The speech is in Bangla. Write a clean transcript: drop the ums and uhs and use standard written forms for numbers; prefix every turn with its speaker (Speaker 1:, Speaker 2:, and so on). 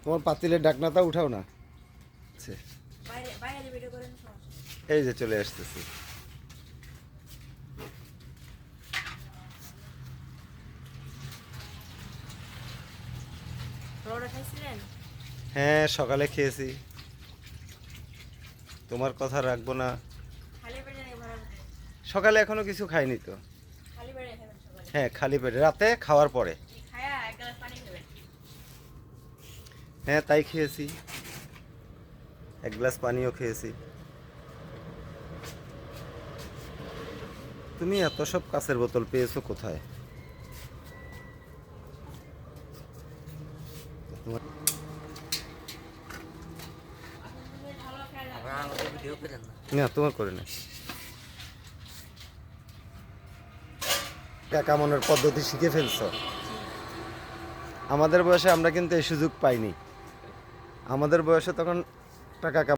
Speaker 1: তোমার পাতিলের ডাকনাটা উঠাও না। আচ্ছা, এই যে চলে আসতেছি। হ্যাঁ, সকালে খেয়েছি। তোমার কথা রাখবো না। সকালে এখনো কিছু খাইনি তো। হ্যাঁ, খালি পেটে রাতে খাওয়ার পরে। হ্যাঁ, তাই খেয়েছি। এক গ্লাস পানিও খেয়েছি। তুমি এত সব কাঁচের বোতল পেয়েছো কোথায়? তোমার না, তোমার করে না। টাকা কামানোর পদ্ধতি শিখে ফেলছো। আমাদের বয়সে আমরা কিন্তু এই সুযোগ পাইনি। আমাদের বয়সে তখন টাকা কামানো